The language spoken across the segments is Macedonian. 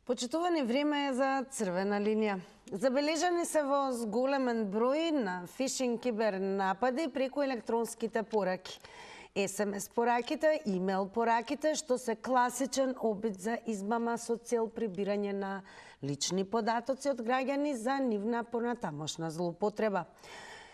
Почитувани, време е за црвена линија. Забележани се во зголемен број на фишинг кибер напади преку електронските пораки. СМС пораките, имейл пораките, што се класичен обид за измама со цел прибирање на лични податоци од граѓани за нивна понатамошна злоупотреба.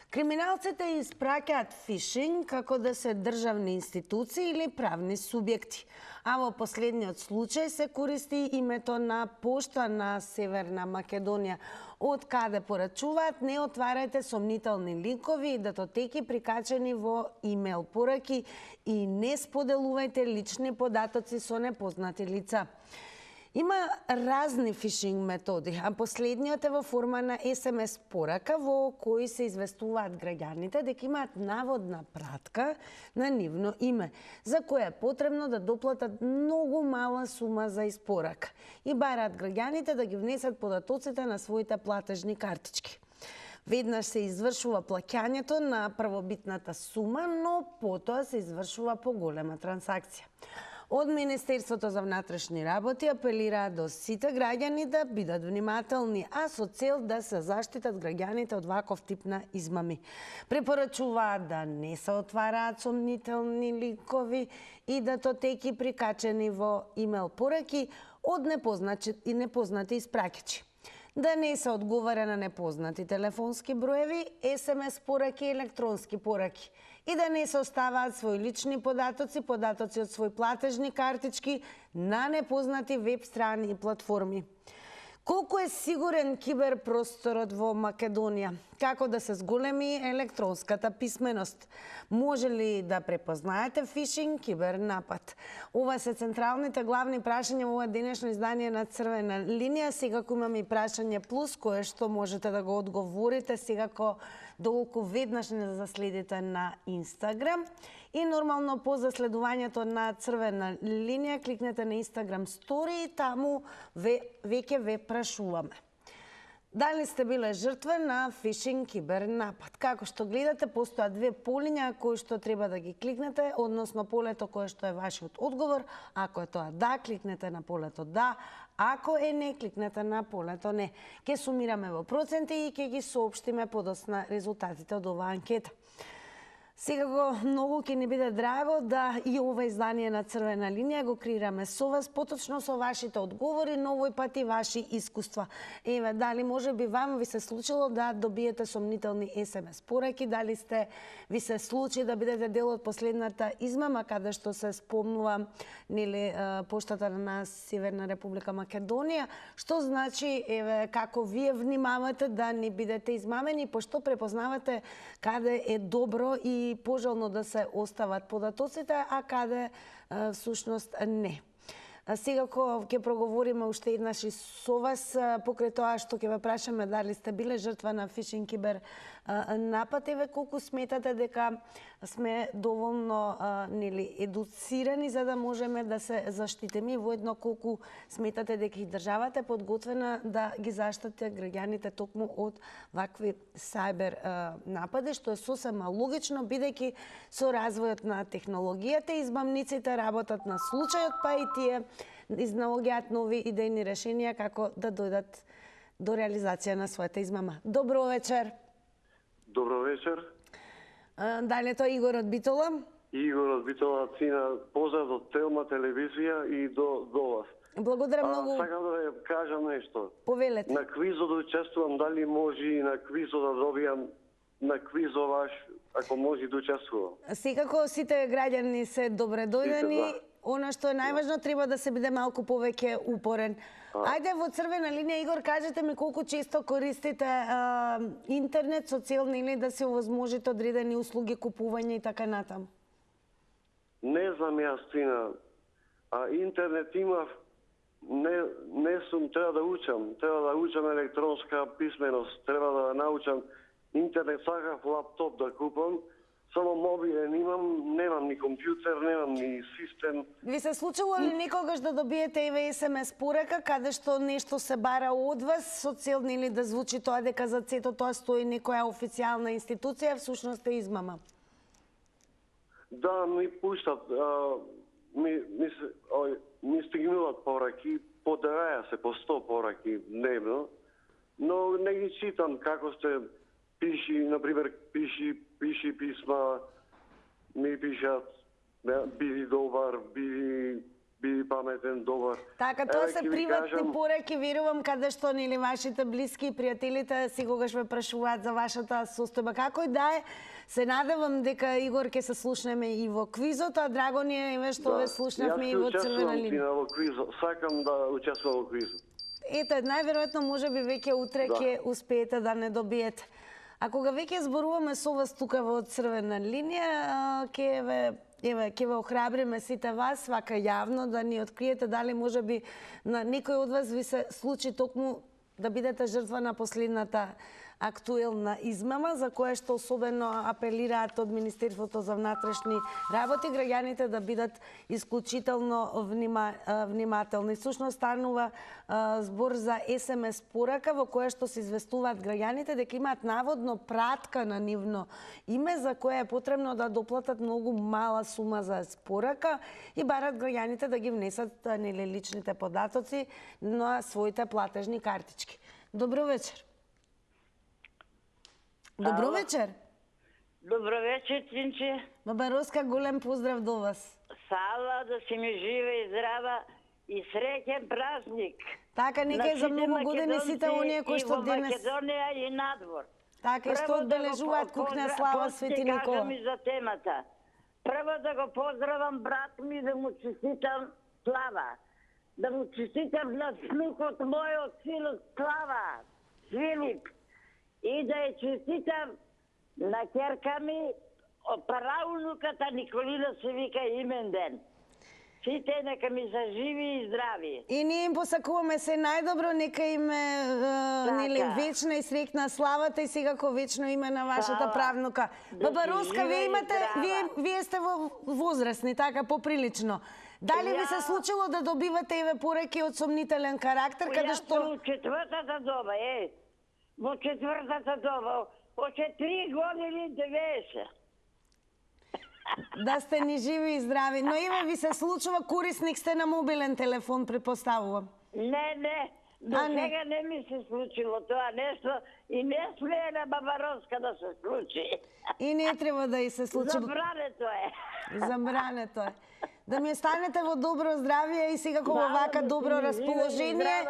Криминалците испраќаат фишинг како да се државни институции или правни субјекти. А во последниот случај се користи името на пошта на Северна Македонија, од каде порачуваат: не отварајте сомнителни линкови и датотеки прикачени во имейл пораки и не споделувајте лични податоци со непознати лица. Има разни фишинг методи, а последниот е во форма на СМС порака во кои се известуваат граѓаните дека имаат наводна пратка на нивно име, за која е потребно да доплатат многу мала сума за испорака и бараат граѓаните да ги внесат податоците на своите платежни картички. Веднаш се извршува плаќањето на првобитната сума, но потоа се извршува поголема трансакција. Од Министерството за внатрешни работи апелираат до сите граѓани да бидат внимателни, а со цел да се заштитат граѓаните од ваков тип на измами. Препорачуваат да не се отвараат сомнителни линкови и датотеки прикачени во имейл пораки од непознати испраќачи. Да не се одговара на непознати телефонски броеви, СМС пораки и електронски пораки. И да не се оставаат своји лични податоци, податоци од своји платежни картички на непознати веб страни и платформи. Колку е сигурен киберпросторот во Македонија? Како да се зголеми електронската писменост? Може ли да препознаете фишинг кибернапад? Ова се централните главни прашања во ова денешно издание на Црвена линија. Секако имаме и прашање плюс, кое што можете да го одговорите секако доколку веднаш не заследите на Инстаграм. И нормално по заследувањето на Црвена линија кликнете на Инстаграм стори и таму веќе ве прашуваме. Дали сте биле жртва на фишинг кибернапад? Како што гледате, постојат две полиња кои што треба да ги кликнете, односно полето кое што е вашиот одговор. Ако е тоа да, кликнете на полето да, ако е не, кликнете на полето не. Ке сумираме во проценти и ке ги соопштиме подоцна резултатите од оваа анкета. Секако многу ќе ни биде драго да и ова издание на Црвена линија го креираме со вас, поточно со вашите одговори, но овој пат и ваши искуства. Еве, дали може би вам ви се случило да добиете сомнителни СМС пораки, дали ви се случи да бидете дел од последната измама каде што се спомнува поштата на Северна Република Македонија, што значи еве како вие внимавате да не бидете измамени, пошто препознавате каде е добро и пожелно да се остават податоците, а каде всушност не. Секако ќе проговориме уште еднаш и со вас покрај тоа што ќе ве прашаме дали сте биле жртва на фишинг кибер напад. Еве, колку сметате дека сме доволно едуцирани за да можеме да се заштитиме, и воедно колку сметате дека и државата е подготвена да ги заштити граѓаните токму од вакви сајбер напади, што е сосема логично бидејќи со развојот на технологијата измамниците работат на случајот, па и тие изнаоѓаат нови идејни решенија како да дојдат до реализација на својата измама. Добро вечер. Добро вечер. Дали тоа Игор од Битола? Игор од Битола, Цина, поздрав од Телма телевизија и до вас. Благодарам многу. Сакам да ви кажам нешто. Повелете. На квизот да учествувам, дали може и на квизот да добијам на квизот ваш, ако може да учествувам. Секако сите граѓани се добре дојдени. Она што е најважно, треба да се биде малку повеќе упорен. Ајде во Црвена линија, Игор, кажете ми колку често користите интернет со цел да се овозможите одредени услуги, купување и така натаму? Не знам јас, Цина. Интернет имав, не сум, треба да учам електронска писменост, треба да научам интернет, сакав лаптоп да купам. Само мобилен имам, немам ни компјутер, немам ни систем. Ви се случило ли некогаш да добиете еве СМС порака каде што нешто се бара од вас со цел да звучи тоа дека за сето тоа стои некоја официјална институција, всушност е измама? Да, ми пуштат, ми стигнуваат пораки подраја се по 100 пораки дневно, но не ги читам како сте пиши, например, пиши писма, ми пишат, биди добар, биди паметен, добар. Така, тоа Еве, се ќе ви приватни кажам, пораки, верувам, каде што нели вашите блиски и пријателите сигурно ве прашуваат за вашата состојба. Како и да е, се надевам дека Игор ќе се слушнеме и во квизот, а драго ни е еве што ве слушнавме и во Црвена Јас ќе линија. учествувам во квизот, сакам да учествувам во квизот. Ето, најверојатно можеби веќе утре ќе успеете да не добиете. А кога веќе зборуваме со вас тука во Црвена линија, ќе ве охрабриме сите вас, вака јавно, да ни откриете дали можеби на некој од вас ви се случи токму да бидете жртва на последната актуелна измама, за која што особено апелираат од Министерството за внатрешни работи, граѓаните да бидат исклучително внимателни. Сушно станува збор за СМС порака во која што се известуваат граѓаните дека имаат наводно пратка на нивно име за која е потребно да доплатат многу мала сума за порака и барат граѓаните да ги внесат личните податоци на своите платежни картички. Добро вечер. Добро вечер. Добро вечер, Тинче. Баба Роска, голем поздрав до вас. Сала, да си ми жива и здрава и среќен празник. Така, нека и за многу години сите оние кои што денес... И во Македонија и надвор. Така, и што одбележуваат кукна слава Свети Никола. Кажам и за темата. Прво да го поздравам брат ми, да му честитам слава. Да му честитам на внукот мојот синот Слава, Филип. И да ја честитам на ќерка ми, праунуката Николина се вика имен ден. Сите нека ми се живи и здрави. И ние им посакуваме се најдобро, нека им нели вечна и среќна славата и секако вечно име на вашата правнука. Баба Роска, вие сте во возрастни, така поприлично. Дали ви се случило да добивате еве пораки од сомнителен карактер, каде што... Јас сум во четвртата доба, во четвртата доба, още 3 години 90. Да сте ни живи и здрави. Но еве ви се случува, корисник сте на мобилен телефон, предпоставувам. Не. До сега не ми се случило тоа нешто и не смее на Баба Роска да се случи. И не треба да и се случи. Забрането е. Забрането е. Да ми останете во добро здравје и секако во вака добро расположение.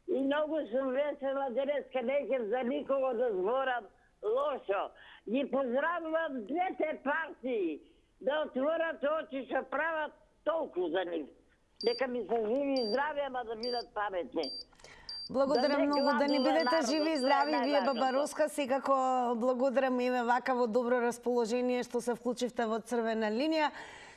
И многу сум весела денеска, неќем за никого да зборам лошо. Ги поздравувам двете партии да отворат очи што прават толку за нив. Дека ми се живи и здрави, ама да бидат паметни. Благодарам многу, да ни бидете живи и здрави вие, Баба Роска. Секако благодарам и вака во добро расположение што се вклучивте во Црвена линија.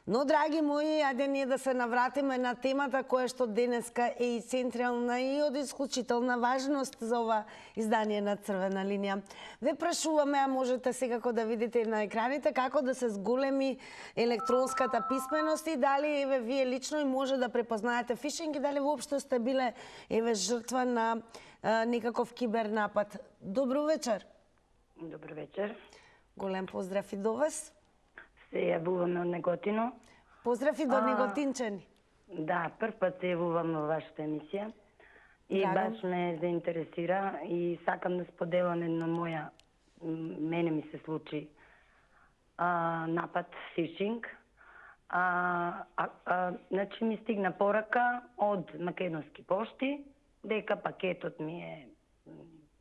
Но, драги мои, ајде ние да се навратиме на темата која што денеска е и централна и од исклучителна важност за ова издание на Црвена линија. Ве прашуваме, а можете секако да видите на екраните, како да се зголеми електронската писменост и дали еве вие лично и може да препознаете фишинг и дали воопшто сте биле еве жртва на некаков кибернапад. Добро вечер. Добро вечер. Голем поздрав и до вас. Се јавуваме од Неготино. Поздрав и до неготинчани. Да, прв пат се јавувам во вашата емисија. И баш ме заинтересира и сакам да споделам едно мене ми се случи напад, фишинг. Значи ми стигна порака од Македонски пошти, дека пакетот ми е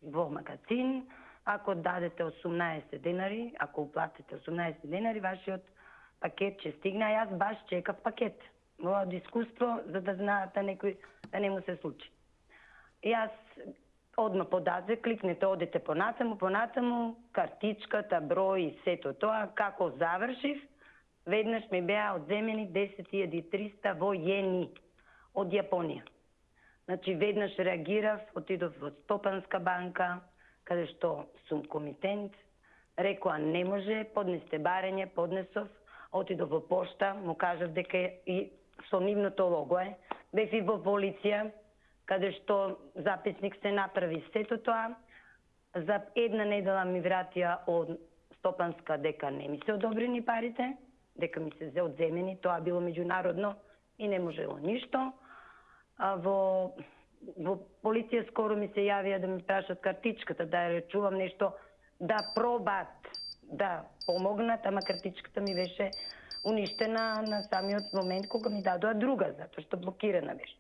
во магазин. Ако дадете 18 денари, ако уплатите 18 денари, вашиот пакет ќе стигне, а јас баш чекав пакет. Во искуство, за да знаат некој да не му се случи. Јас одма подаде, кликнете, одите понатаму, картичката, број и сето тоа, како завршив, веднаш ми беа одземени 10.300 во јени од Јапонија. Значи, веднаш реагирав, отидов во Стопанска банка, каде што сум комитент, рекоа не може, поднесте барење, поднесов, отидов во пошта, му кажав дека и со нивното лого е, бев и во полиција, каде што записник се направи сето тоа, за една недела ми вратија од Стопанска дека не ми се одобрени парите, дека ми се одземени, тоа било меѓународно и не можело ништо. во полиција скоро ми се јавија да ми прашат картичката, да ја речувам нешто, да пробат да помогнат, ама картичката ми беше уништена на самиот момент кога ми дадоа друга, затоа што блокирана беше.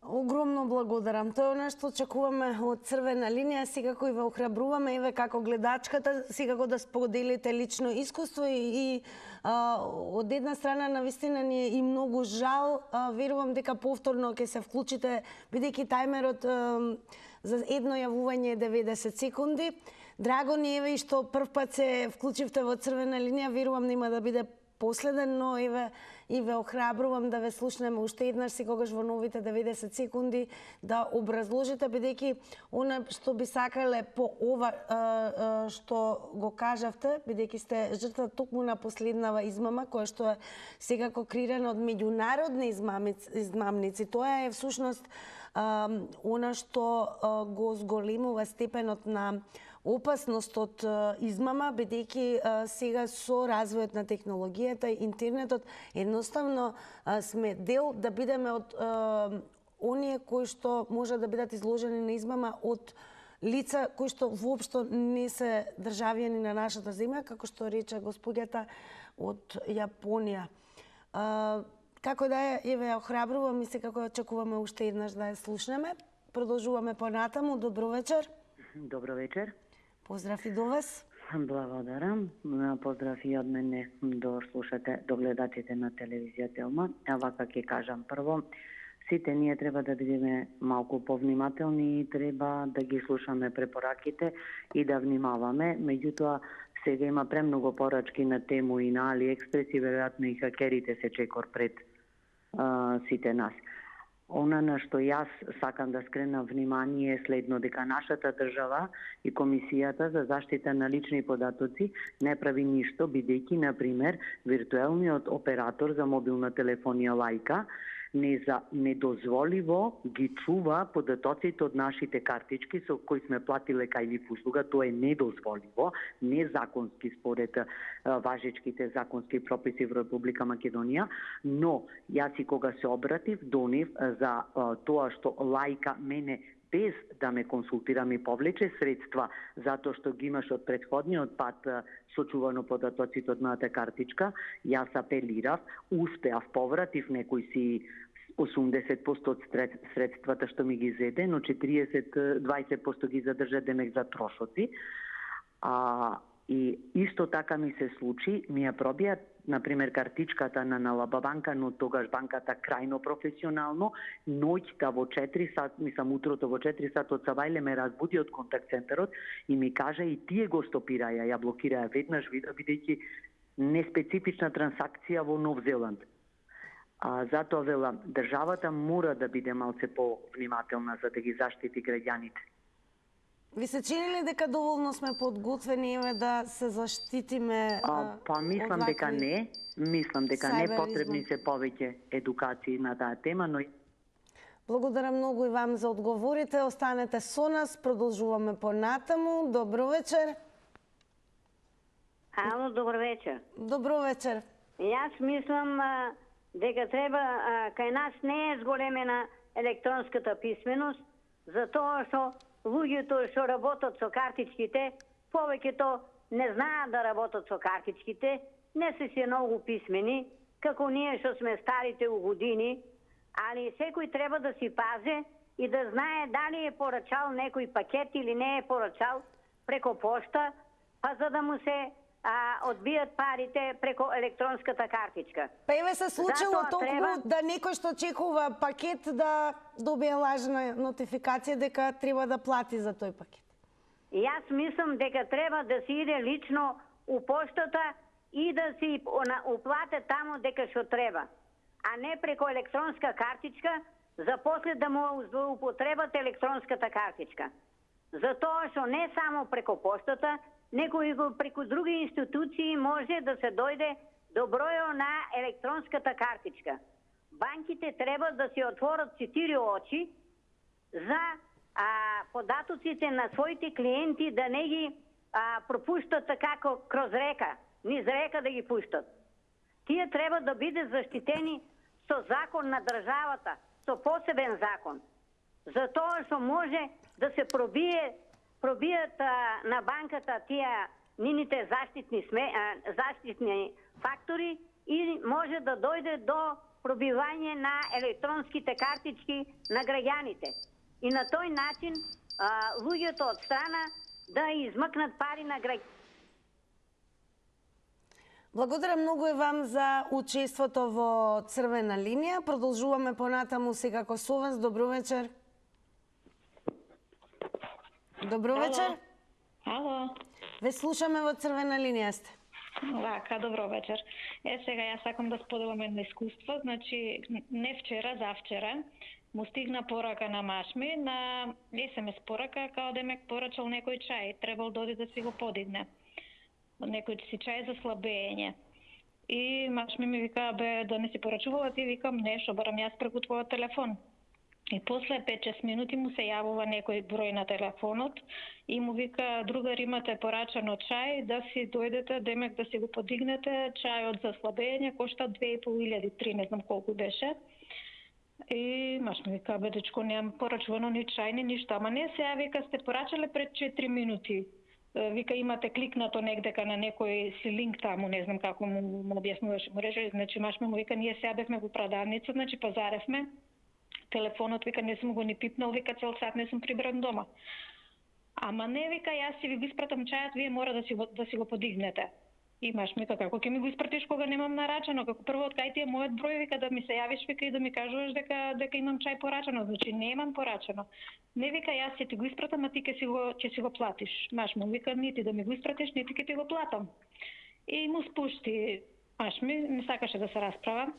Огромно благодарам. Тоа е она што очекуваме од Црвена линија. Секако и ве охрабруваме, еве како гледачката, секако да споделите лично искуство и од една страна навистина ни е и многу жал. Верувам дека повторно ќе се вклучите, бидејќи тајмерот за едно јавување е 90 секунди. Драго ни еве и што прв пат се вклучивте во Црвена линија, верувам нема да биде последен, но еве и ве охрабрувам да ве слушнеме уште еднаш секогаш во новите 90 секунди да образложите, бидејќи она што би сакале по ова што го кажавте, бидејќи сте жртва токму на последнава измама, која што е секако креирана од меѓународни измамници. Тоа е всушност она што го зголемува степенот на опасност од измама, бидејќи сега со развојот на технологијата и интернетот едноставно сме дел да бидеме од оние кои што може да бидат изложени на измама од лица кои што воопшто не се државјани на нашата земја, како што рече господјата од Јапонија. Како да е, еве ја охрабрувам и секако очекуваме уште еднаш да ја слушнеме. Продолжуваме понатаму. Добро вечер. Добро вечер. Поздрав и до вас. Благодарам. Поздрав и од мене до гледачите на телевизија Телма. Вака ќе кажам прво, сите ние треба да бидеме малку повнимателни и треба да ги слушаме препораките и да внимаваме. Меѓутоа, сега има премногу порачки на тему и на AliExpress и веројатно и хакерите се чекор пред сите нас. Она на што јас сакам да скренам внимание е следно, дека нашата држава и Комисијата за заштита на лични податоци не прави ништо, бидејќи, например, виртуелниот оператор за мобилна телефонија Лајка недозволиво ги чува податоците од нашите картички со кои сме платиле кај нив услуга. Тоа е недозволиво, незаконски според важечките законски прописи во Република Македонија, но јас и кога се обратив до нив за тоа што Лајка мене без да ме консултира ми повлече средства затоа што ги имаш од претходниот пат сочувано податоците од мојата картичка, јас апелирав, успеав, повратив некои си 80% од средствата што ми ги зеде, но 20% ги задржа демек за трошоци. И исто така ми се случи, ми ја пробија, например, картичката на Лаба банка, но тогаш банката крајно професионално, ноќта во 4 сат, утрото во 4 сат од Савајле ме разбуди од контакт центарот и ми кажа и тие го стопираја, ја блокираја веднаш вида, бидејќи неспецифична трансакција во Нов Зеланд. Затоа велам, државата мора да биде малце повнимателна за да ги заштити граѓаните. Ви се чини ли дека доволно сме подготвени да се заштитиме мислам дека не. Мислам дека не, потребни се повеќе едукации на таа тема, но Благодарам многу и вам за одговорите. Останете со нас, продолжуваме понатаму. Добро вечер. Ало, добро вечер. Добро вечер. Јас мислам дека треба, кај нас не е зголемена електронската писменост, затоа што луѓето што работат со картичките, повеќето не знаат да работат со картичките, не се си многу писмени, како ние што сме старите у години, али секој треба да си пазе и да знае дали е порачал некој пакет или не е порачал преко пошта, па за да му се одбијат парите преко електронската картичка. Па еве се случило толку да некој што чекува пакет да добие лажна нотификација дека треба да плати за тој пакет. Јас мислам дека треба да се иде лично у поштата и да си уплате тамо дека што треба, а не преко електронска картичка, за после да му злоупотребат електронската картичка. Затоа што не само преко поштата, него и преку други институции може да се дојде до бројот на електронската картичка. Банките треба да се отворат 4 очи за податоците на своите клиенти, да не ги пропуштат така кроз река, низ река да ги пуштат. Тие треба да биде заштитени со закон на државата, со посебен закон. Затоа што може да се пробијат на банката тие нините заштитни фактори и може да дојде до пробивање на електронските картички на граѓаните. И на тој начин луѓето од страна да измъкнат пари на граѓаните. Благодарам многу и вам за учеството во Црвена линија. Продолжуваме понатаму секако со вас. Добро вечер. Добро вечер. Ало. Ве слушаме во Црвена линија сте. Вака, добро вечер. Сега јас сакам да споделам едно искуство. Значи, не вчера, завчера, му стигна порака на маж ми, на SMS порака, као да ме порачал некој чај. Требал дојде да си го подигне. Некој си чај за слабење. И маж ми вика, бе, да не си порачувала ти, викам, не, шо барам јас преку твојот телефон. И после 5-6 минути му се јавува некој број на телефонот и му вика, другар, имате порачано чај, да си дојдете, демек да си го подигнете, чајот за слабење кошта 2500, 3, не знам колку беше. И маш ми вика, бе, дечко, немам порачувано ни чај, ни ништо, ама не, сега вика, сте порачале пред 4 минути. Вика, имате кликнато негдека на некој си линк таму, не знам како му објаснуваше мрежа, значи маш му вика, ние сега бевме во продавница, значи пазаревме, телефонот, вика, не сум го ни пипнал, вика, цел сат не сум прибран дома. Ама не, вика, јас си ви го испратам чајот, вие мора да си го подигнете. И маш ми вика, како ќе ми го испратиш кога немам нарачано, како прво од кај ти е мојот број, вика, да ми се јавиш, вика, и да ми кажуваш дека имам чај порачано, значи немам порачано. Не, вика, јас ќе ти го испратам, а ти ќе си го платиш. Маш му вика, нити да ми го испратиш, нити ќе ти го платам. И му спушти, маш ми не сакаше да се расправа.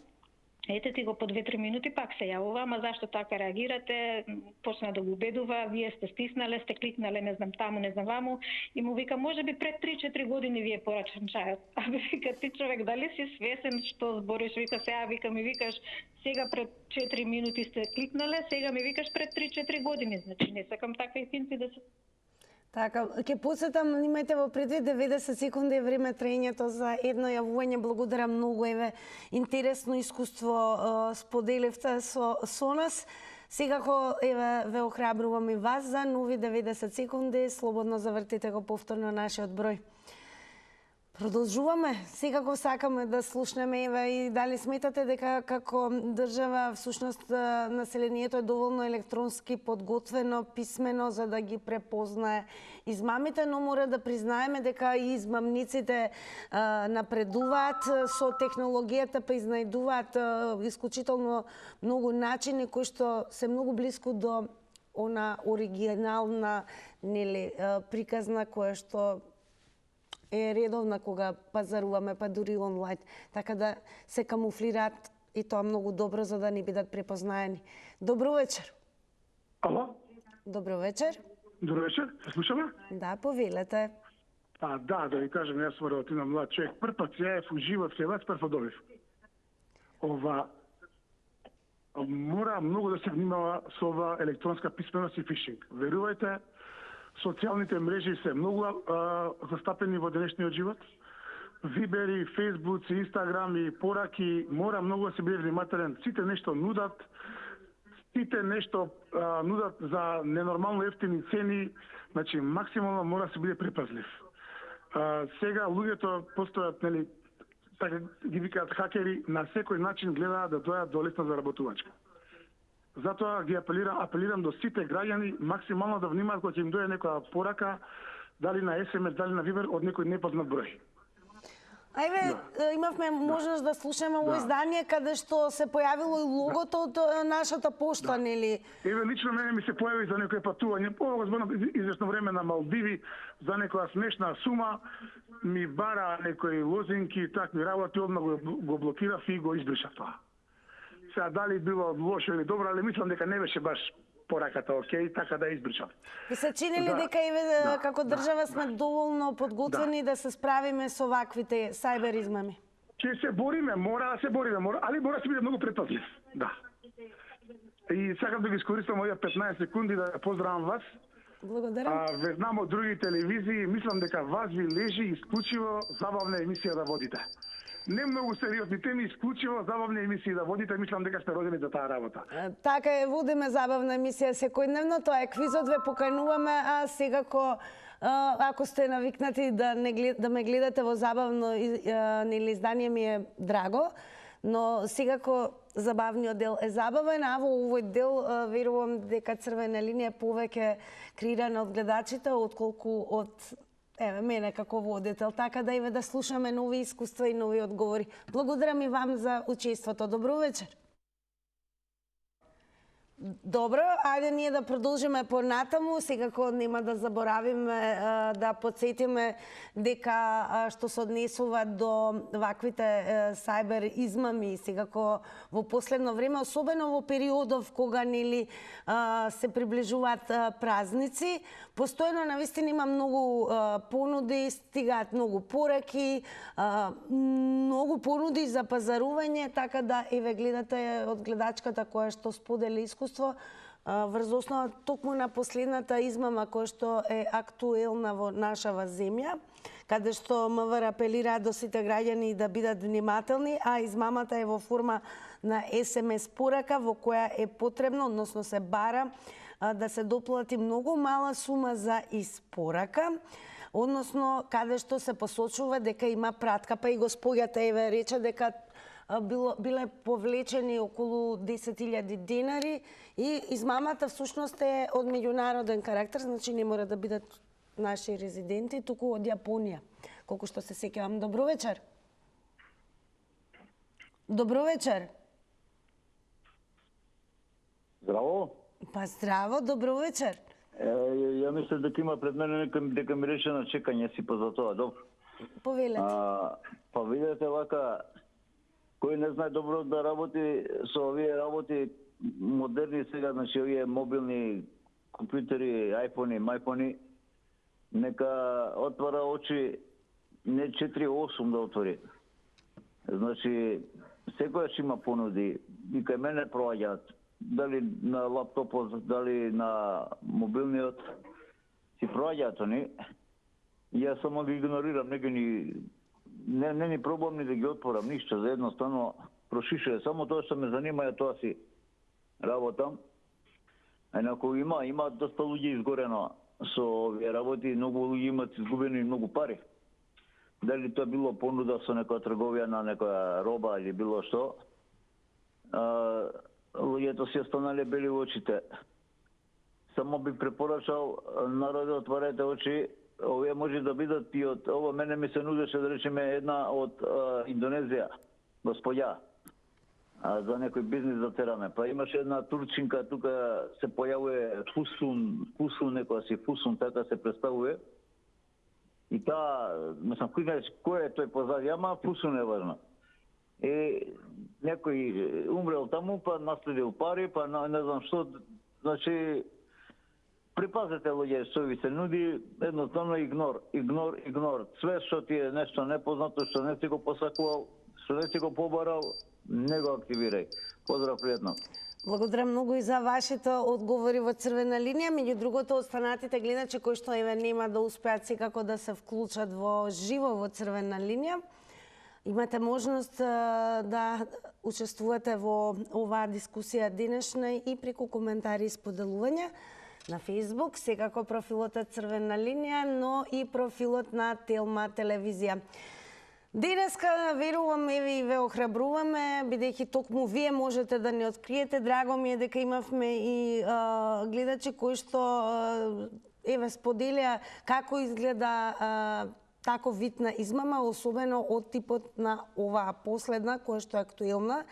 Ете ти го по 2-3 минути пак се јавува, ама зашто така реагирате, почна да го убедува, вие сте стиснале, сте кликнале, не знам таму, не знам ваму, и му вика, може би пред 3-4 години ви е порачан чајот. А вика, ти човек, дали си свесен што збориш, вика, сега вика ми викаш, сега пред 4 минути сте кликнале, сега ми викаш пред 3-4 години, значи не сакам такви финци да се... Така, ќе подсетам, имајте во предвид 90 секунди време траењето за едно јавување. Благодарам многу, еве, интересно искуство споделивте со нас. Секако, еве, ве охрабрувам и вас за нови 90 секунди. Слободно завртите го повторно нашиот број. Продолжуваме. Секако сакаме да слушнеме, еве, и дали сметате дека како држава всушност населението е доволно електронски подготвено, писмено за да ги препознае измамите, но мора да признаеме дека и измамниците напредуваат со технологијата, па изнајдуваат исклучително многу начини кои што се многу блиску до она оригинална, нели, приказна која што е редовна кога пазаруваме, па дури онлайн, така да се камуфлираат и тоа многу добро за да не бидат препознаени. Добро вечер. Ало? Добро вечер. Добро вечер, се слушаме? Да, повелете. Да ви кажам, јас сум релативно млад човек. Прв пат се јавив уживо во вас, прв добив. Мора многу да се внимава со ова електронска писменост и фишинг. Верувајте, социјалните мрежи се многу застапени во денешниот живот. Вибери, Фејсбуци, Инстаграми, пораки, мора многу да се биде внимателен. Сите нешто нудат, сите нешто нудат за ненормално ефтини цени, значи максимално мора да се биде препазлив. Сега луѓето постојат, нели, така ги викаат хакери, на секој начин гледаат да дојдат до лесна заработувачка. Затоа ги апелирам до сите граѓани максимално да внимаат кога ќе им дојде некоја порака, дали на SMS, дали на Viber од некој непознат број. Ајде, имавме можност да слушаме ово издание каде што се појавило и логото од нашата пошта, нели? Еве, лично мене ми се појави за некој патување, ова го зборам известно време на Малдиви, за некоја смешна сума, ми бара некои лозинки, такви работи, одма го блокирав и го избришав тоа. Сега дали било лошо или добро, але мислам дека не беше баш пораката окей, така да избричам. Ви се чини ли дека еве како држава сме доволно подготвени да се справиме со ваквите сајбер измами? Ќе се бориме, мора да се бориме, али мора да се биде многу предпазлив. Да. И сакам да ги искористам овие 15 секунди да поздравам вас. Благодарам. Ве знам од други телевизии, мислам дека вас ви лежи исклучиво забавна емисија да водите. не многу сериозни теми, исклучиво забавни емисии да водите, мислам дека сте родени за таа работа. Така е, водиме забавна емисија секојдневно, тоа е квизот, ве покануваме, а секако ако сте навикнати да ме гледате во забавно нели издание, ми е драго, но секако забавниот дел е забавен, а во овој дел верувам дека Црвена линија е повеќе креирана од гледачите отколку од мене како водител, така да да слушаме нови искуства и нови одговори. Благодарам и вам за учеството. Добро вечер. Добро, ајде ние да продолжиме понатаму, секако нема да заборавиме да подсетиме дека што се однесува до ваквите сајбер измами, секако во последно време, особено во периодов кога нели се приближуваат празници, постојано навистина има многу понуди, стигаат многу пораки, многу понуди за пазарување, така да еве гледате од гледачката која што сподели искуство врз основа токму на последната измама која што е актуелна во нашава земја, каде што МВР апелира до сите граѓани да бидат внимателни, а измамата е во форма на SMS порака во која е потребно, односно се бара да се доплати многу мала сума за испорака, односно каде што се посочува дека има пратка, па и господјата еве рече дека биле повлечени околу 10.000 денари и измамата всушност е од меѓународен карактер, значи не мора да бидат наши резиденти, туку од Јапонија. Колку што се сеќавам. Добро вечер. Добро вечер. Здраво. Па здраво, добро вечер. Ја мислам дека има пред мене дека ми реше на чекање си па за тоа, добро. Повелете. Па видете вака, кој не знае добро да работи со овие работи модерни сега, значи овие мобилни компјутери, айфони, мајфони, нека отвара очи, не 4-8 да отвори. Значи, секојаш има понуди и кај мене проаѓаат, дали на лаптопот, дали на мобилниот, си проаѓаат они. Јас само ги игнорирам, не ни пробувам ни да ги отворам, ништо, за едноставно прошишува. Само тоа што ме занима е тоа си работам. Инаку има доста луѓе изгорено со овие работи, многу луѓе имат изгубени многу пари. Дали тоа било понуда со некоја трговија на некоја роба или било што, луѓето си останале бели во очите. Само би препорачал народот, отварете очи. Овие може да бидат и од ова, мене ми се нудеше да речеме една од Индонезија, господја, за некој бизнис да тераме. Па имаше една турчинка, тука се појавува Фусун, некоја си Фусун, така се представува. И таа, мислам, кој е тој позади, ама Фусун е важно. И некој умрел таму, па наследил пари, па не знам што, значи, припазете луѓе што ви се нуди, едноставно игнор. Све што ти е нешто непознато, што не си го посакувал, што не си го побарал, не го активирај. Поздрав, пријатно. Благодарам многу и за вашите одговори во Црвена линија. Меѓу другото, останатите гледачи кои што еве нема да успеат секако да се вклучат во живо во Црвена линија, имате можност да учествувате во оваа дискусија денешна и преку коментари и споделувања на Facebook, секако профилот е Црвена линија, но и профилот на Телма телевизија. Денеска, верувам, еве и ве охрабруваме, бидејќи токму вие можете да ни откриете. Драго ми е дека имавме и гледачи кои што еве споделија како изгледа таков вид на измама, особено од типот на оваа последна, која што е актуелна.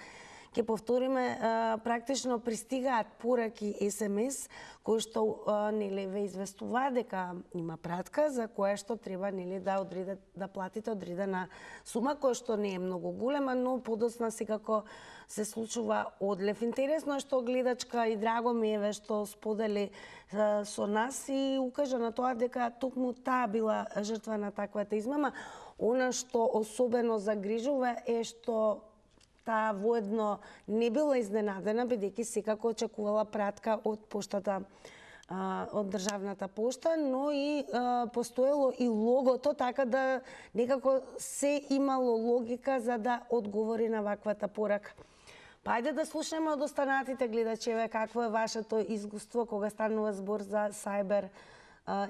Ке повториме, практично пристигаат пораки SMS кои што нели ве известуваат дека има пратка за која што треба нели да платите одредена сума која што не е многу голема, но подоцна секако се случува одлев. Интересно е што гледачка и драго ми е што сподели со нас и укажа на тоа дека токму таа била жртва на таквата измама. Она што особено загрижува е што таа воедно не била изненадена, бидејќи секако очекувала пратка од поштата од државната пошта, но и постоело и логото, така да некако се имало логика за да одговори на ваквата порака. Па ајде да слушаме од останатите гледачи, какво е вашето искуство кога станува збор за сајбер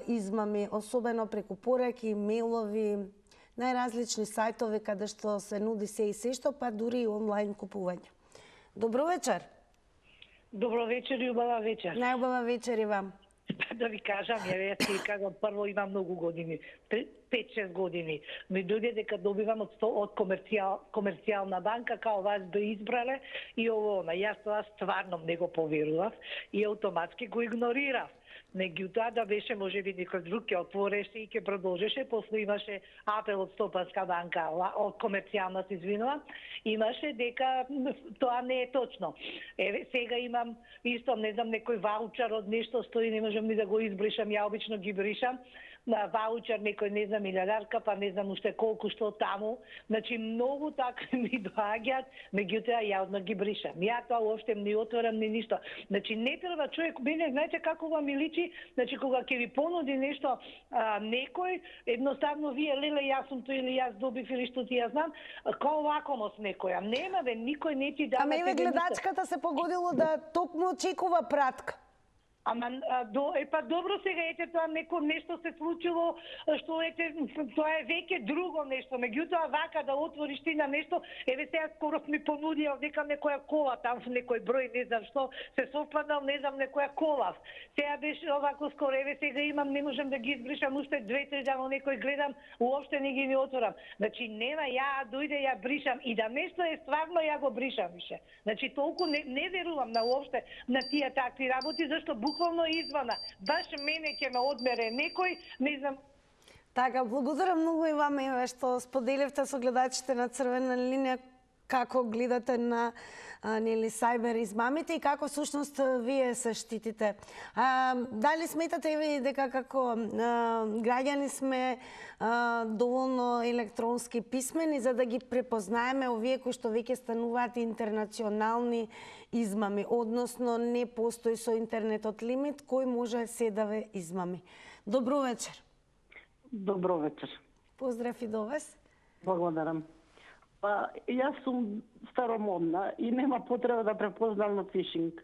измами, особено преку пораки, мејлови, најразлични сајтови каде што се нуди се и се што, па дури и онлайн купување. Добро вечер. Добро вечер и убава вечер. Најубава вечер и вам. Да ви кажам, ја си кажам, прво имам многу години, 5-6 години. Ми дојде дека добивам од комерцијална банка, као вас би избрале и ово, јас тоа стварно не го поверував и автоматски го игнорирав. Меѓутоа да беше можеби некој друг ќе отвореше и ќе продолжеше, после имаше апел од Стопанска банка, од комерцијална се извинува, имаше дека тоа не е точно. Еве сега имам исто, не знам, некој ваучер од нешто стои, не можам ни да го избришам, ја обично ги бришам. На ваучер некој, не знам, илјадарка, па не знам уште колку што таму. Значи многу така ми доаѓаат, меѓутоа ја одма ги бришам. Ја тоа уопште не отворам ни ништо. Значи не треба човек, мене знаете како ва ми личи, значи кога ќе ви понуди нешто некој, едноставно вие леле јас сум тој или јас добив или што ти ја знам, као лакомост некоја. Нема бе, никој не ти дава. Ама еве гледачката се погодило да токму очекува пратка. Ама па добро сега ете тоа нешто се случило што ете тоа е веќе друго нешто. Меѓутоа вака да отвориш ти на нешто, еве сега скоро ми понудија дека некоја кола там некој број, не знам што, се совпаднал, не знам, некоја кола. Сега беше овако скоро, еве сега имам, не можам да ги избришам уште 2-3 дана, некој гледам, уопште не ги отворам. Значи нема, ја дојде ја бришам и да нешто е стварно ја го бришам више. Значи толку не верувам на уопште на тие такви работи, зашто буквално извана. Баш мене ќе ме одмере некој, не знам. Така, благодарам многу и вам еве што споделивте со гледачите на Црвена линија како гледате на нели сајбер измамите и како всушност вие се штитите. Дали сметате еве дека како граѓани сме доволно електронски писмени за да ги препознаеме овие кои што веќе стануваат интернационални измами, односно не постои со интернетот лимит кој може се да ве измами. Добро вечер. Добро вечер. Поздрав и до вас. Благодарам. Па, јас сум старомодна и нема потреба да препознам на фишинг.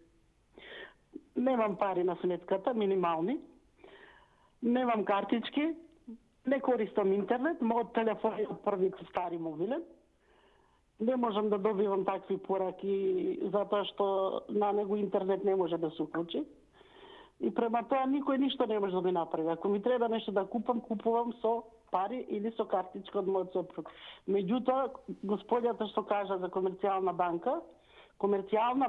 Немам пари на сметката, минимални. Немам картички. Не користам интернет. Мојот телефон е од првите стари мобилен. Не можам да добивам такви пораки затоа што на него интернет не може да се уклучи. И према тоа никој ништо не може да ми направи. Ако ми треба нешто да купам, купувам со пари или со картичка од мојот сопруг. Меѓутоа, господјата што кажа за комерцијална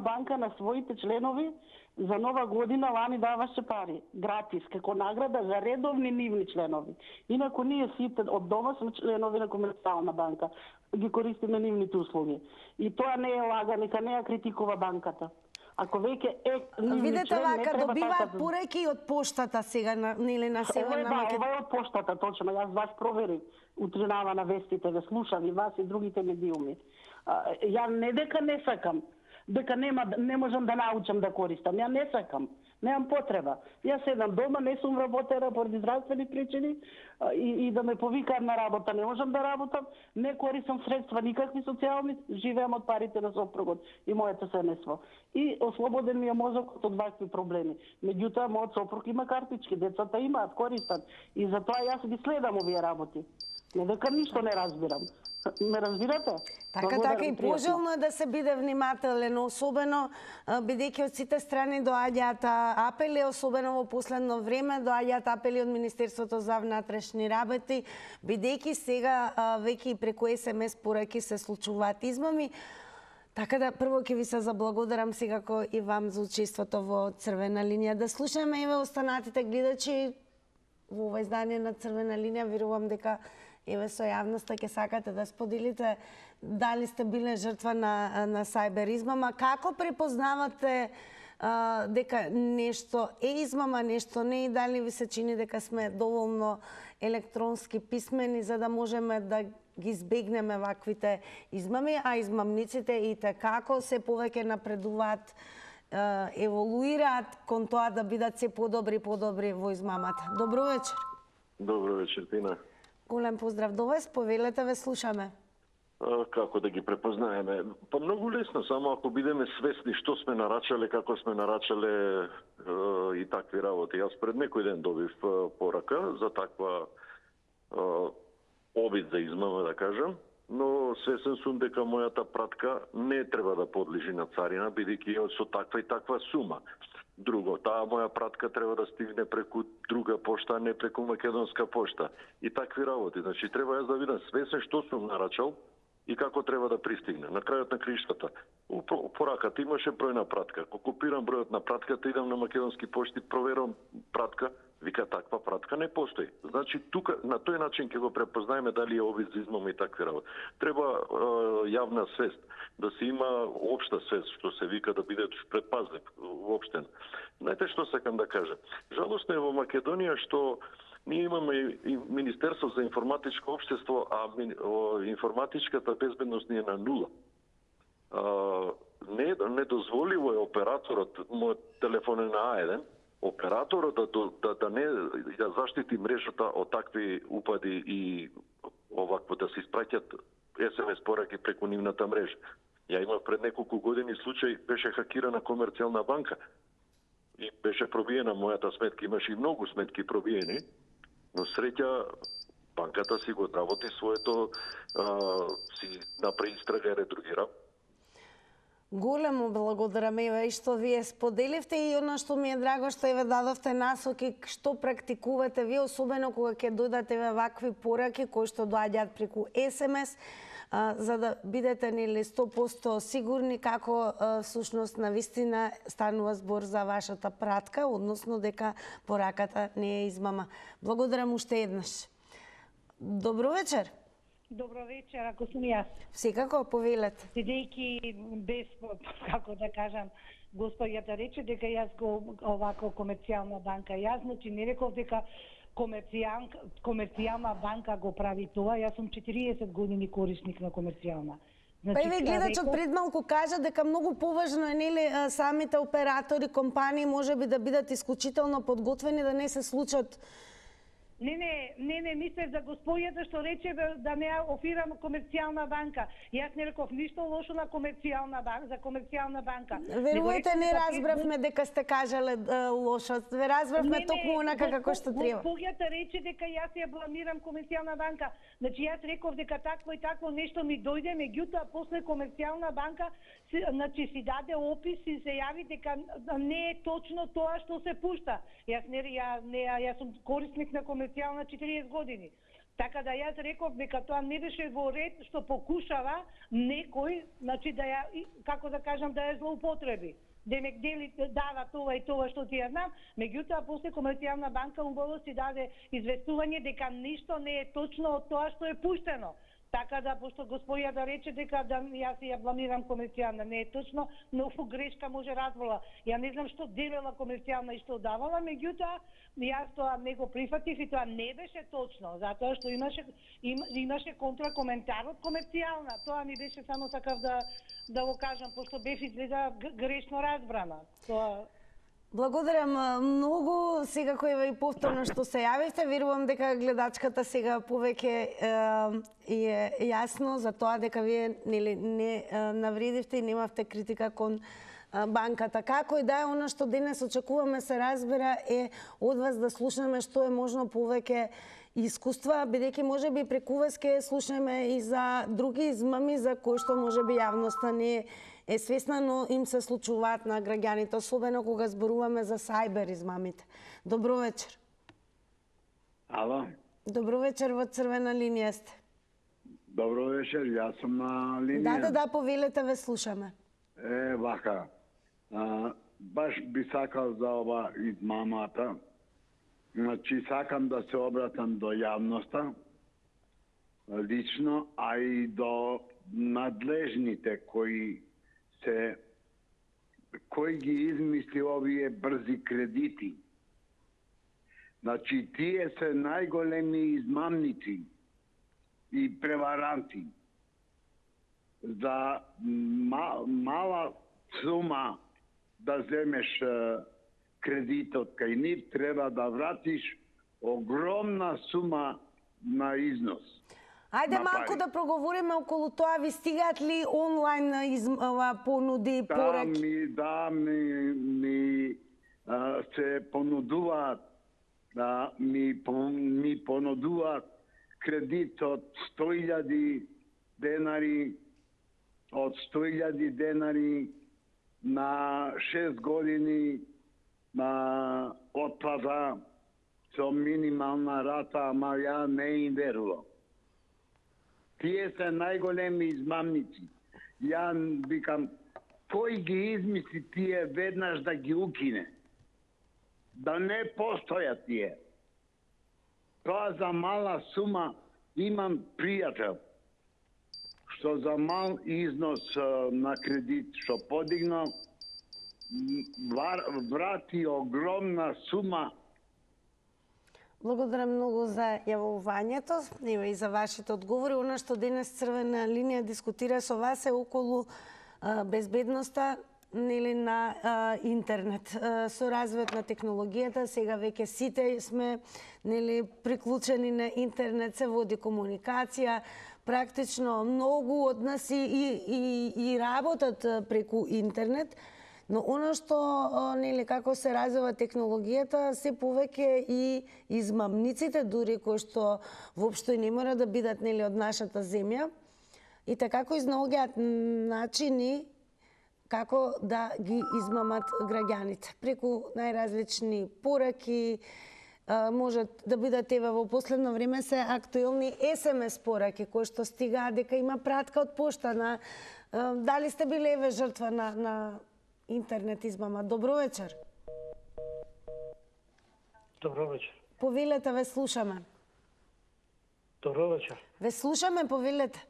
банка на своите членови за нова година лани даваше пари, гратис, како награда за редовни нивни членови. Инаку ние сите од дома сме членови на комерцијална банка, ги користиме нивните услуги. И тоа не е лага, нека не ја критикува банката. Ако веќе видете вака добиваат пораки од поштата сега нели на Северна Македонија. Ова е од поштата, точно. Јас вас проверив утринава на вестите, ве слушам и вас и другите медиуми. Ја не дека не сакам, дека не можам да научам да користам. Ја не сакам. Немам потреба. Јас седам дома, не сум работера поради здравствени причини и да ме повикаат на работа. Не можам да работам, не користам средства никакви социјални, живеам од парите на сопругот и моето семејство. И ослободен ми е мозокот од вакви проблеми. Меѓутоа, мојот сопруг има картички, децата имаат, користат. И затоа јас ги следам овие работи. Не дека ништо не разбирам. Ме разбирате? Така и пожелно е да се биде внимателен, особено бидејќи од сите страни доаѓаат апели, особено во последно време доаѓаат апели од Министерството за внатрешни работи, бидејќи сега веќе и преку SMS пораки се случуваат измами. Така да прво ќе ви се заблагодарам секако и вам за учеството во Црвена линија. Да слушаме еве останатите гледачи во ова издание на Црвена линија. Верувам дека еве со јавноста ќе сакате да споделите дали сте биле жртва на сајбер измама, како препознавате дека нешто е измама, нешто не, и дали ви се чини дека сме доволно електронски писмени за да можеме да ги избегнеме ваквите измами, а измамниците и како се повеќе напредуваат еволуираат кон тоа да бидат се подобри во измамата. Добро вечер. Добро вечер, Тина. Голем поздрав до вас, повелете, ве слушаме. Како да ги препознаеме? Па многу лесно, само ако бидеме свесни што сме нарачале, како сме нарачале и такви работи. Јас пред некој ден добив порака за таква обид за измама, да кажам, но свесен сум дека мојата пратка не треба да подлежи на царина, бидејќи е со таква и таква сума. Друго, таа моја пратка треба да стигне преку друга пошта, не преку македонска пошта. И такви работи. Значи, треба јас да видам свесен што сум нарачал и како треба да пристигне. На крајот на криштата, пораката имаше број на пратка. Ако копирам бројот на пратката, идам на македонски пошти, проверам пратка, вика таква пратка не постои. Значи, тука на тој начин ќе го препознаеме дали е обид за измама и такви работи. Треба јавна свест, да се има општа свест, што се вика, да биде предпазлив, воопштен. Знаете што сакам да кажам? Жалосно е во Македонија што ние имаме и Министерство за информатичко општество, а информатичката безбедност ни е на нула. Недозволиво е операторот, мојот телефон е на А1, операторот да не заштити мрежата од такви упади и овакво да се испраќат SMS пораки преку нивната мрежа. Ја имав пред неколку години случај, беше хакирана Комерцијална банка и беше пробиена мојата сметка, имаше и многу сметки пробиени, но среќа банката си го одработи своето, си направи истрага и редругира. Големо благодарам и што вие споделивте и она што ми е драго што ве дадовте насоки што практикувате вие, особено кога ќе дојдат вакви пораки кои што доаѓаат преку SMS, за да бидете 100% сигурни како всушност навистина станува збор за вашата пратка, односно дека пораката не е измама. Благодарам уште еднаш. Добро вечер. Добро вечер, ако сум јас. Секако, повелете. Бидејќи без, како да кажам, господјата рече дека јас го овако Комерцијална банка. Јас значи не реков дека Комерцијална банка го прави тоа. Јас сум 40 години корисник на Комерцијална. Па и ве гледачот пред малку кажа дека многу поважно е нели самите оператори, компании можеби да бидат исклучително подготвени да не се случат. Не, мислев за господјата што рече да не офирам Комерцијална банка. Јас не реков ништо лошо на Комерцијална банка, за Комерцијална банка. Верувајте, не разбравме дека сте кажале лошо. Ве разбравме токму онака како што треба. Господјата рече дека јас ја бламирам Комерцијална банка. Значи јас реков дека такво и такво нешто ми дојде, меѓутоа после Комерцијална банка значи си даде опис и се јави дека не е точно тоа што се пушта. Јас сум корисник на Комерцијална 40 години. Така да јас реков дека тоа не беше во ред што покушава некој, значи да ја, како да кажам, да ја злоупотреби. Демек дели дава тоа и тоа што ти ја знам, меѓутоа после Комерцијална банка убаво си даде известување дека ништо не е точно од тоа што е пуштено. Така да, пошто господјата рече дека јас ја бламирам Комерцијална, не е точно, многу грешка може развола. Ја не знам што делела Комерцијална и што давала, меѓутоа јас тоа не го прифатив и тоа не беше точно, затоа што имаше контракоментар од Комерцијална. Тоа ми беше само такав да го кажам, пошто беше изгледа грешно разбрана. Тоа Благодарам многу, секако и повторно што се јавивте. Верувам дека гледачката сега повеќе е јасно за тоа дека вие не навредивте и немавте критика кон банката. Како и да е, она што денес очекуваме се разбира е од вас да слушнеме што е можно повеќе искуства, бидејќи можеби преку вас ќе слушнеме и за други измами за кои што можеби јавноста не е свесна, но им се случуваат на граѓаните, особено кога зборуваме за сајбер измамите. Добро вечер. Ало. Добро вечер, во црвена линија сте. Добро вечер, јас сум на линија. Да, повелете, ве слушаме. Вака. Баш би сакал за ова измамата. Значи, сакам да се обратам до јавноста, лично, а и до надлежните кои ги измисли овие брзи кредити. Значи, тие се најголеми измамници и преваранти. За мала сума да земеш кредит од кај нив, треба да вратиш огромна сума на износ. Ајде на малку пари. да проговориме околу тоа, ви стигаат ли онлайн понуди, пораки? Ми се понудуваат, ми понудуваат кредит од 100.000 денари, од 100.000 денари на 6 години на отплата со минимална рата, ама ја не им верувам. Тие се најголеми измамници. Ја викам, кој ги измисли тие веднаш да ги укине? Да не постојат тие. Тоа за мала сума имам пријател, што за мал износ на кредит што подигнал, врати огромна сума. Благодарам многу за јавувањето и за вашите одговори. Она што денес Црвена линија дискутира со вас е околу безбедноста на интернет. Со развојот на технологијата, сега веќе сите сме приклучени на интернет, се води комуникација, практично многу од нас и работат преку интернет. Но оно што, како се развива технологијата, се повеќе и измамниците, дури кои што воопшто и не мора да бидат од нашата земја, и така изнаоѓаат начини како да ги измамат граѓаните. Преку најразлични пораки, можат да бидат, во последно време се актуелни СМС пораки, кои што стигаат дека има пратка од пошта. Дали сте биле жртва на интернет измама? Добро вечер. Добро вечер. Повелете, ве слушаме. Добро вечер. Ве слушаме, повелете.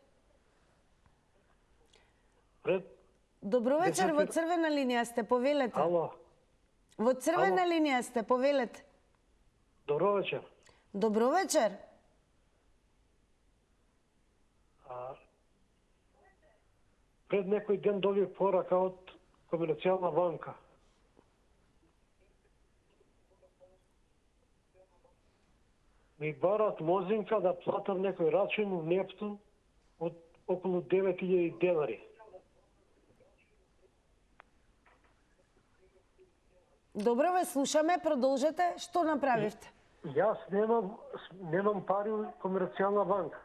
Добро вечер, во Црвена линија сте, повелете. Ало. Во Црвена линија сте, повелете. Добро вечер. Добро вечер. Пред некој ден добив порака од Комерцијална банка. Ми барат мозинка да платам некој рачун у Нептун од околу 9.000 денари. Добро, ве слушаме, продолжете. Што направивте? Јас немам пари у Комерцијална банка.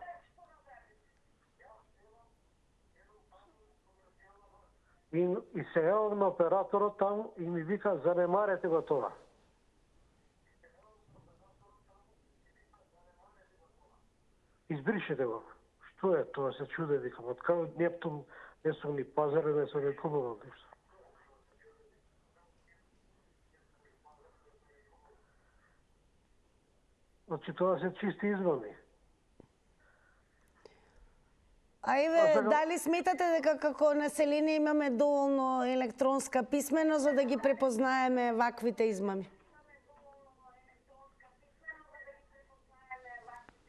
И се јавам на операторот там и ми вика, занемарете го тоа. Избришете го. Што е тоа, се чуде, викам. Од кај Нептун не сум ни пазарен, не сум ни купувал нешто. Значи тоа се чисти измами. Дали сметате дека како население имаме доволно електронска писменост за да ги препознаеме ваквите измами?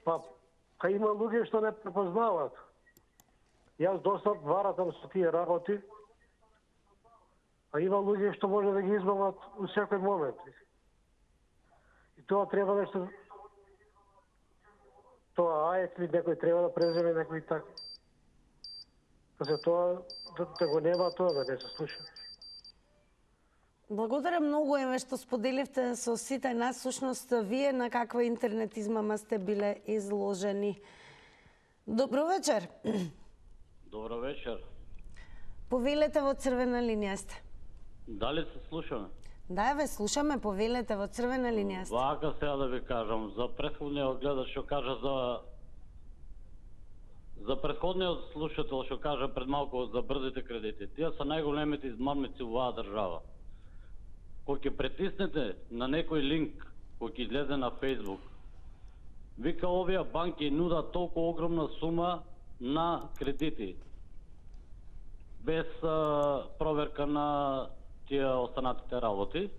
Па има луѓе што не препознаваат. Јас доста варатам со тие работи, а има луѓе што може да ги измамат у секој момент. И тоа треба нешто... Тоа ајек ли некој треба да преземе некој так. За тоа да го нема тоа, да не се слуша. Благодарам многу што споделивте со сите нас. Всушност, вие на каква интернет измама сте биле изложени. Добро вечер. Добро вечер. Повелете, во Црвена линија сте. Дали се слушаме? Да, ве слушаме, повелете, во Црвена линија сте. Вака сега да ви кажам, за претходниот гледач што кажа за претходниот слушател што кажа пред малку за брзите кредити. Тие се најголемите измамници во оваа држава. Кога ќе притиснете на некој линк кој ќе излезе на Facebook, вика овие банки нудат толку огромна сума на кредити, без проверка на тие останатите работи.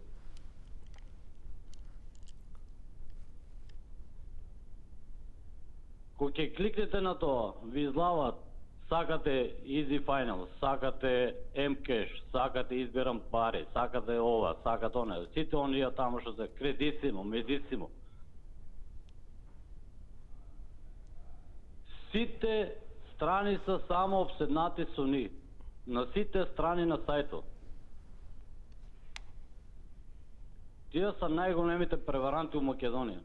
Кога ќе кликнете на тоа, ви излават Сакате Easy Finance, сакате Mcash, сакате изберам пари, сакате ова, сакате оне. Сите оние таму што се кредисимо, медисимо. Сите страни се само обседнати со ни. На сите страни на сајтот. Тие се најголемите преваранти у Македонија.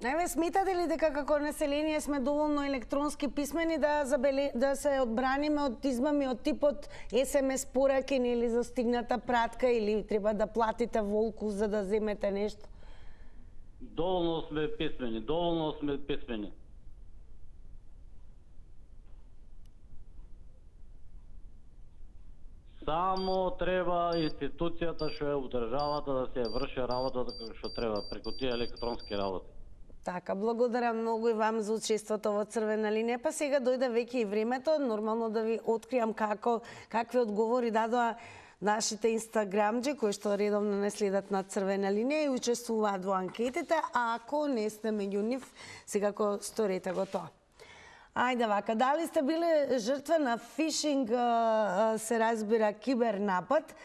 Еве, сметате ли дека како население сме доволно електронски писмени да се одбраниме од измами од типот SMS пораки или застигната пратка или треба да платите волку за да земете нешто? Доволно сме писмени. Само треба институцијата што е у државата да се врши работата како што треба преку тие електронски работи. Така, благодарам многу и вам за учеството во Црвена линија. Па сега дојде веќе и времето, нормално да ви откријам какви одговори дадоа нашите инстаграмџи кои што редовно не следат на Црвена линија и учествуваат во анкетите, а ако не сте меѓу нив, секако сторете го тоа. Ајде вака, дали сте биле жртва на фишинг, се разбира, кибернапад?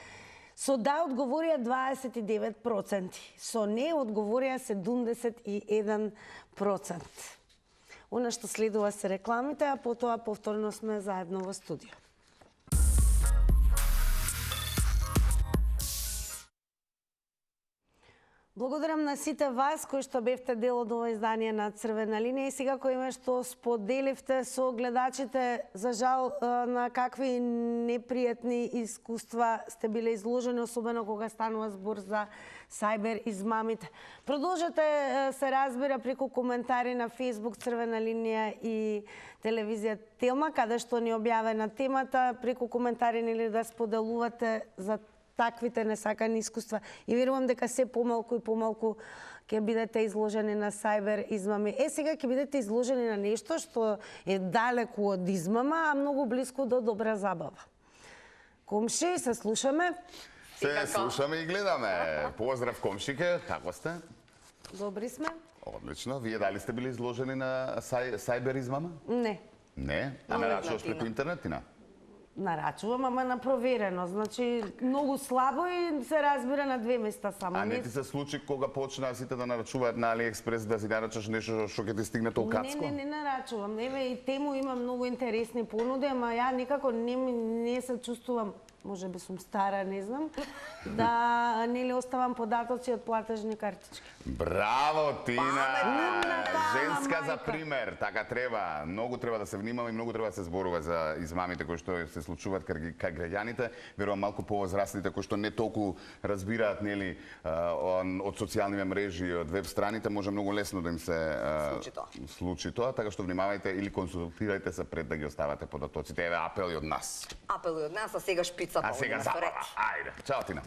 Со да одговорија 29%, со не одговорија 71%. Она што следува се рекламите, а потоа повторно сме заедно во студио. Благодарам на сите вас кои што бевте дел од ова издание на Црвена линија и сега кој име што споделивте со гледачите, за жал на какви непријатни искуства сте биле изложени, особено кога станува збор за сајбер измамите. Продолжете, се разбира, преку коментари на Facebook Црвена линија и телевизија Телма, каде што ни објавена темата, преку коментари или да споделувате за таквите несакани искуства и верувам дека се помалку и помалку ќе бидете изложени на сајбер измами. Сега ќе бидете изложени на нешто што е далеку од измама, а многу близко до добра забава. Комши, се слушаме. Се слушаме и гледаме. Поздрав, комшике, како сте? Добри сме. Одлично. Вие дали сте били изложени на сајбер измама? Не. Не? А нарачуваш преку интернетина? Нарачувам, ама на проверено. Значи, многу слабо и се разбира на две места само. А не ти се случи кога почнаа сите да нарачуваат на AliExpress да си нарачаш нешто што ќе ти стигне толкацко? Не нарачувам. Еве и тему има многу интересни понуди, ама ја никако не се чувствувам, може би сум стара, не знам, да не ли оставам податоци од платежни картички. Браво, Тина! Женска за пример, така треба. Многу треба да се внимава и многу треба да се зборува за измамите кои што се случуваат кај граѓаните. Верувам малку повозрастните кои што не толку разбираат нели од социјалните мрежи и од веб страните, може многу лесно да им се случи тоа, така што внимавајте или консултирајте се пред да ги оставате податоците. Еве апели од нас. Апели од нас, а сега шпица. А сега забава. Ајде. Чао, Тина.